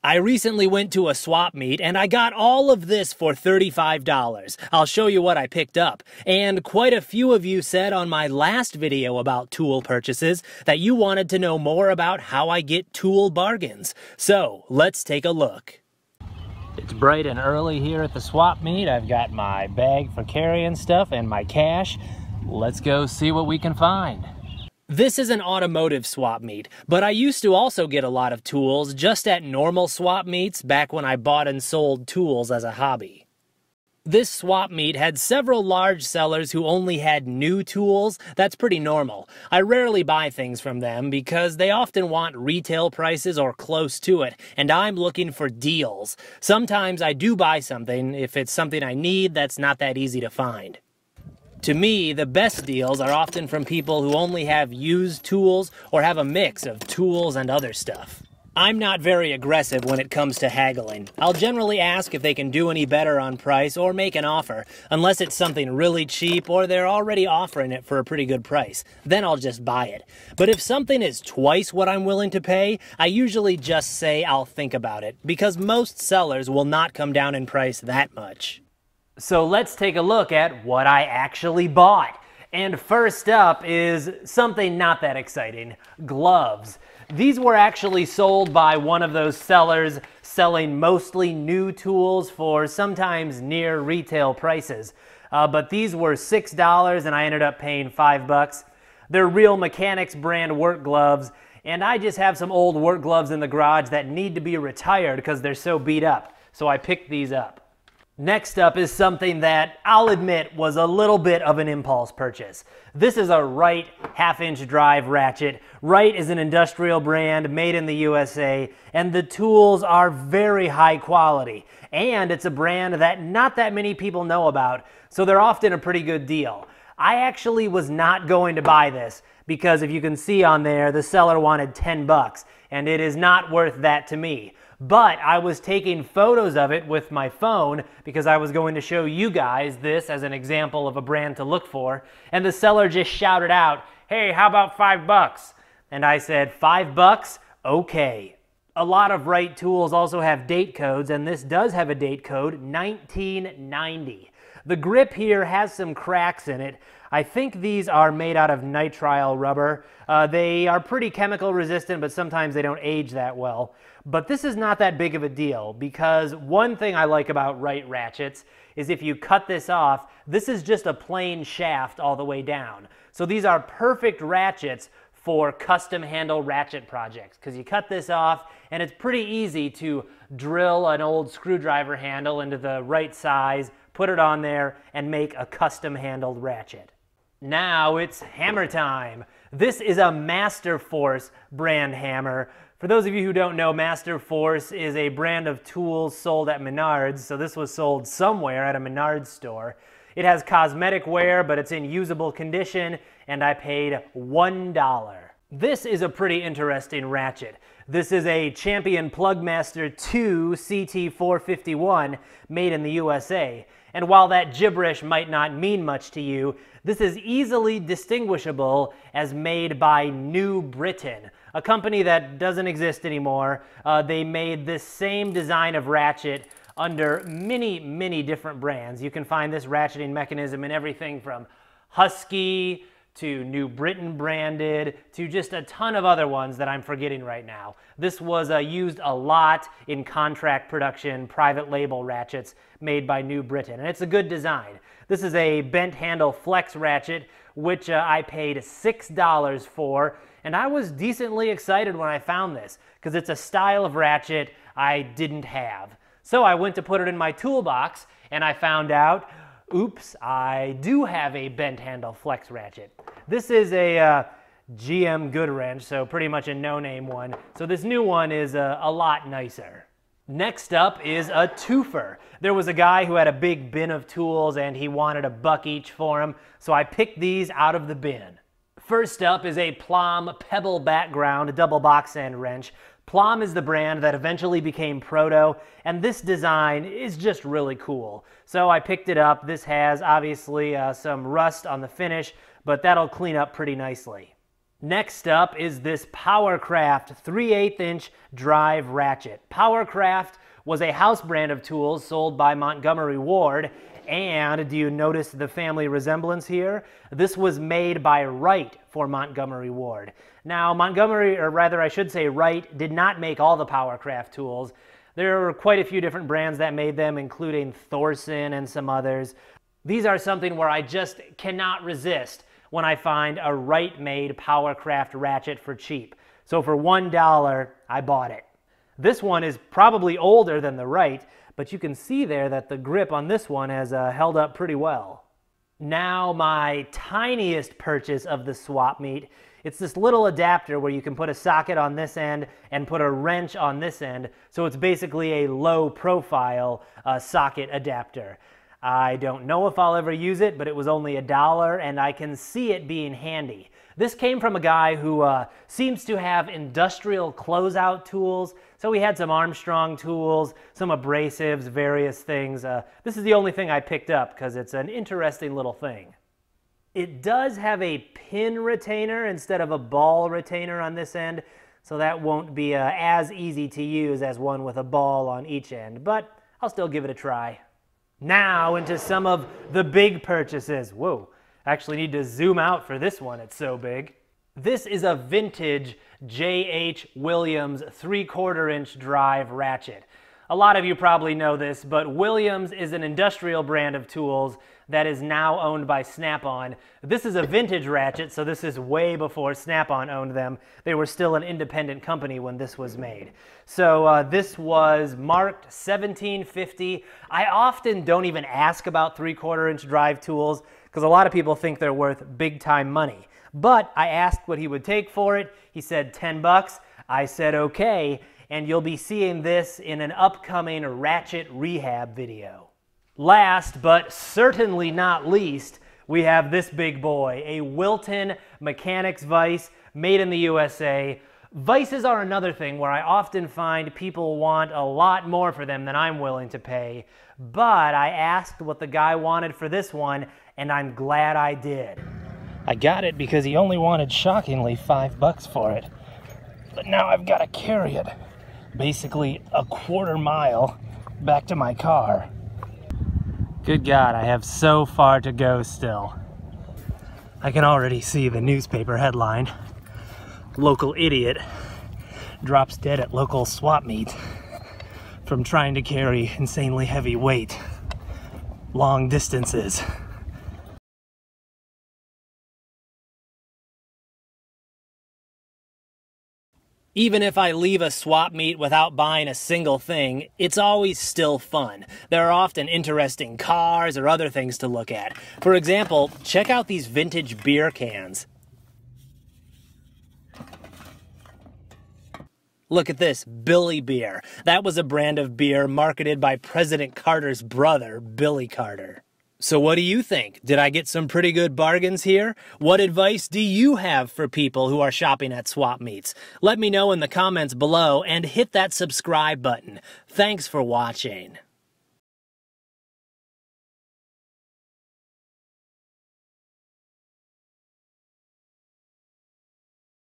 I recently went to a swap meet and I got all of this for $35. I'll show you what I picked up. And quite a few of you said on my last video about tool purchases that you wanted to know more about how I get tool bargains. So let's take a look. It's bright and early here at the swap meet. I've got my bag for carrying stuff and my cash. Let's go see what we can find. This is an automotive swap meet, but I used to also get a lot of tools just at normal swap meets back when I bought and sold tools as a hobby. This swap meet had several large sellers who only had new tools. That's pretty normal. I rarely buy things from them because they often want retail prices or close to it, and I'm looking for deals. Sometimes I do buy something if it's something I need that's not that easy to find. To me, the best deals are often from people who only have used tools or have a mix of tools and other stuff. I'm not very aggressive when it comes to haggling. I'll generally ask if they can do any better on price or make an offer, unless it's something really cheap or they're already offering it for a pretty good price. Then I'll just buy it. But if something is twice what I'm willing to pay, I usually just say I'll think about it, because most sellers will not come down in price that much. So let's take a look at what I actually bought. And first up is something not that exciting: gloves. These were actually sold by one of those sellers selling mostly new tools for sometimes near retail prices. But these were $6 and I ended up paying $5. They're real Mechanics brand work gloves, and I just have some old work gloves in the garage that need to be retired because they're so beat up. So I picked these up. Next up is something that I'll admit was a little bit of an impulse purchase. This is a Wright half-inch drive ratchet. Wright is an industrial brand made in the USA, and the tools are very high quality. And it's a brand that not that many people know about, so they're often a pretty good deal. I actually was not going to buy this because, if you can see on there, the seller wanted $10, and it is not worth that to me. But I was taking photos of it with my phone because I was going to show you guys this as an example of a brand to look for. And the seller just shouted out, "Hey, how about $5? And I said, $5? Okay. A lot of Wright tools also have date codes, and this does have a date code, 1990. The grip here has some cracks in it. I think these are made out of nitrile rubber. They are pretty chemical resistant, but sometimes they don't age that well. But this is not that big of a deal, because one thing I like about Wright ratchets is if you cut this off, this is just a plain shaft all the way down. So these are perfect ratchets for custom handle ratchet projects, because you cut this off and it's pretty easy to drill an old screwdriver handle into the right size, put it on there, and make a custom handled ratchet. Now it's hammer time. This is a Master Force brand hammer. For those of you who don't know, Master Force is a brand of tools sold at Menards, so this was sold somewhere at a Menards store. It has cosmetic wear, but it's in usable condition, and I paid $1. This is a pretty interesting ratchet. This is a Champion Plugmaster 2 CT451 made in the USA. And while that gibberish might not mean much to you, this is easily distinguishable as made by New Britain, a company that doesn't exist anymore. They made this same design of ratchet under many, many different brands. You can find this ratcheting mechanism in everything from Husky to New Britain branded, to just a ton of other ones that I'm forgetting right now. This was used a lot in contract production, private label ratchets made by New Britain, and it's a good design. This is a bent handle flex ratchet, which I paid $6 for, and I was decently excited when I found this, because it's a style of ratchet I didn't have. So I went to put it in my toolbox, and I found out, oops, I do have a bent handle flex ratchet. This is a GM Goodwrench, so pretty much a no-name one. So this new one is a lot nicer. Next up is a twofer. There was a guy who had a big bin of tools and he wanted $1 each for him, so I picked these out of the bin. First up is a Plum Pebble Background double box end wrench. Plum is the brand that eventually became Proto, and this design is just really cool. So I picked it up. This has obviously some rust on the finish, but that'll clean up pretty nicely. Next up is this Powercraft 3/8 inch drive ratchet. Powercraft was a house brand of tools sold by Montgomery Ward, and do you notice the family resemblance here? This was made by Wright for Montgomery Ward. Now, Montgomery, or rather I should say Wright, did not make all the Powercraft tools. There were quite a few different brands that made them, including Thorson and some others. These are something where I just cannot resist when I find a Wright-made Powercraft ratchet for cheap. So for $1, I bought it. This one is probably older than the Wright, but you can see there that the grip on this one has held up pretty well. Now my tiniest purchase of the swap meet. It's this little adapter where you can put a socket on this end and put a wrench on this end, so it's basically a low-profile socket adapter. I don't know if I'll ever use it, but it was only $1, and I can see it being handy. This came from a guy who seems to have industrial closeout tools, so he had some Armstrong tools, some abrasives, various things. This is the only thing I picked up because it's an interesting little thing. It does have a pin retainer instead of a ball retainer on this end, so that won't be as easy to use as one with a ball on each end, but I'll still give it a try. Now into some of the big purchases. Whoa, I actually need to zoom out for this one, it's so big. This is a vintage J.H. Williams 3/4 inch drive ratchet. A lot of you probably know this, but Williams is an industrial brand of tools that is now owned by Snap-on. This is a vintage ratchet, so this is way before Snap-on owned them. They were still an independent company when this was made. So this was marked 1750. I often don't even ask about 3/4 inch drive tools because a lot of people think they're worth big time money. But I asked what he would take for it. He said 10 bucks. I said okay, and you'll be seeing this in an upcoming ratchet rehab video. Last, but certainly not least, we have this big boy, a Wilton Mechanics vise made in the USA. Vices are another thing where I often find people want a lot more for them than I'm willing to pay, but I asked what the guy wanted for this one, and I'm glad I did. I got it because he only wanted shockingly $5 for it, but now I've got to carry it basically a quarter mile back to my car. Good God, I have so far to go still. I can already see the newspaper headline. Local idiot drops dead at local swap meet from trying to carry insanely heavy weight long distances. Even if I leave a swap meet without buying a single thing, it's always still fun. There are often interesting cars or other things to look at. For example, check out these vintage beer cans. Look at this, Billy Beer. That was a brand of beer marketed by President Carter's brother, Billy Carter. So what do you think? Did I get some pretty good bargains here? What advice do you have for people who are shopping at swap meets? Let me know in the comments below and hit that subscribe button. Thanks for watching.